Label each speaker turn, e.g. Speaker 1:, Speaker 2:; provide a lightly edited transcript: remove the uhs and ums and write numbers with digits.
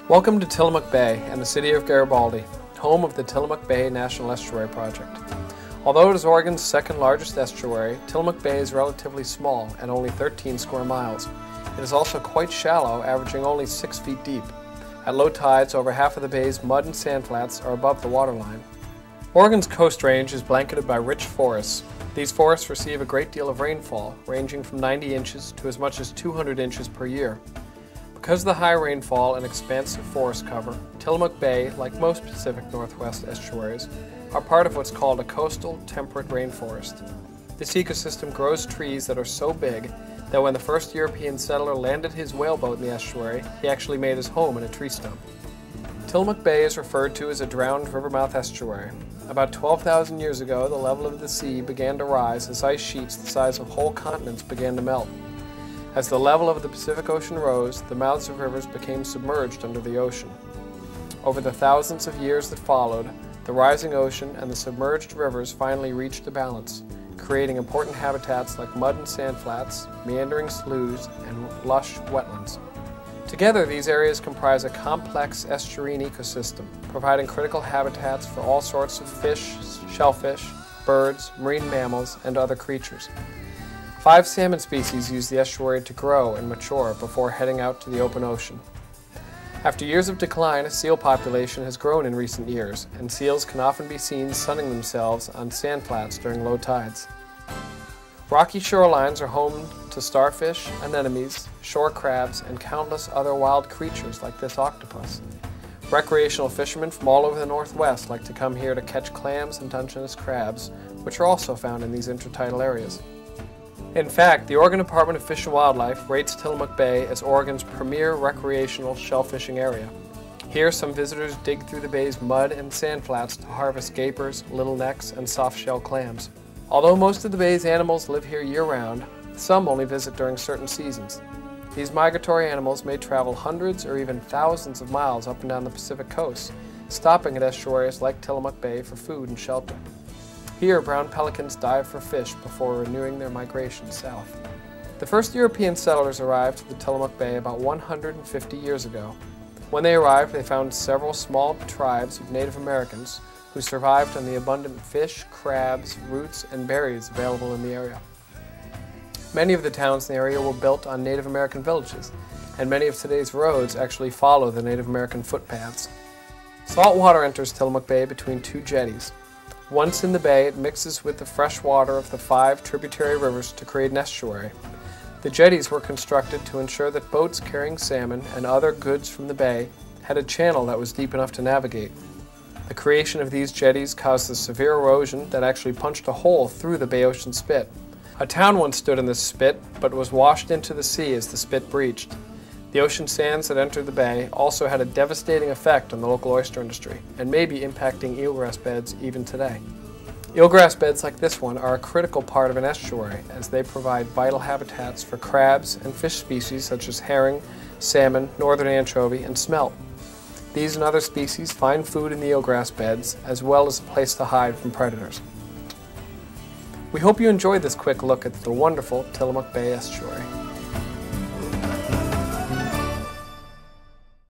Speaker 1: Welcome to Tillamook Bay and the city of Garibaldi, home of the Tillamook Bay National Estuary Project. Although it is Oregon's second largest estuary, Tillamook Bay is relatively small at only 13 square miles. It is also quite shallow, averaging only 6 feet deep. At low tides, over half of the bay's mud and sand flats are above the waterline. Oregon's Coast Range is blanketed by rich forests. These forests receive a great deal of rainfall, ranging from 90 inches to as much as 200 inches per year. Because of the high rainfall and expansive forest cover, Tillamook Bay, like most Pacific Northwest estuaries, are part of what's called a coastal temperate rainforest. This ecosystem grows trees that are so big that when the first European settler landed his whaleboat in the estuary, he actually made his home in a tree stump. Tillamook Bay is referred to as a drowned rivermouth estuary. About 12,000 years ago, the level of the sea began to rise as ice sheets the size of whole continents began to melt. As the level of the Pacific Ocean rose, the mouths of rivers became submerged under the ocean. Over the thousands of years that followed, the rising ocean and the submerged rivers finally reached a balance, creating important habitats like mud and sand flats, meandering sloughs, and lush wetlands. Together, these areas comprise a complex estuarine ecosystem, providing critical habitats for all sorts of fish, shellfish, birds, marine mammals, and other creatures. 5 salmon species use the estuary to grow and mature before heading out to the open ocean. After years of decline, a seal population has grown in recent years, and seals can often be seen sunning themselves on sand flats during low tides. Rocky shorelines are home to starfish, anemones, shore crabs, and countless other wild creatures like this octopus. Recreational fishermen from all over the Northwest like to come here to catch clams and Dungeness crabs, which are also found in these intertidal areas. In fact, the Oregon Department of Fish and Wildlife rates Tillamook Bay as Oregon's premier recreational shellfishing area. Here, some visitors dig through the bay's mud and sand flats to harvest gapers, little necks, and soft-shell clams. Although most of the bay's animals live here year-round, some only visit during certain seasons. These migratory animals may travel hundreds or even thousands of miles up and down the Pacific coast, stopping at estuaries like Tillamook Bay for food and shelter. Here, brown pelicans dive for fish before renewing their migration south. The first European settlers arrived to the Tillamook Bay about 150 years ago. When they arrived, they found several small tribes of Native Americans who survived on the abundant fish, crabs, roots, and berries available in the area. Many of the towns in the area were built on Native American villages, and many of today's roads actually follow the Native American footpaths. Salt water enters Tillamook Bay between 2 jetties. Once in the bay, it mixes with the fresh water of the 5 tributary rivers to create an estuary. The jetties were constructed to ensure that boats carrying salmon and other goods from the bay had a channel that was deep enough to navigate. The creation of these jetties caused a severe erosion that actually punched a hole through the Bay Ocean spit. A town once stood in this spit, but was washed into the sea as the spit breached. The ocean sands that entered the bay also had a devastating effect on the local oyster industry and may be impacting eelgrass beds even today. Eelgrass beds like this one are a critical part of an estuary as they provide vital habitats for crabs and fish species such as herring, salmon, northern anchovy, and smelt. These and other species find food in the eelgrass beds as well as a place to hide from predators. We hope you enjoyed this quick look at the wonderful Tillamook Bay Estuary.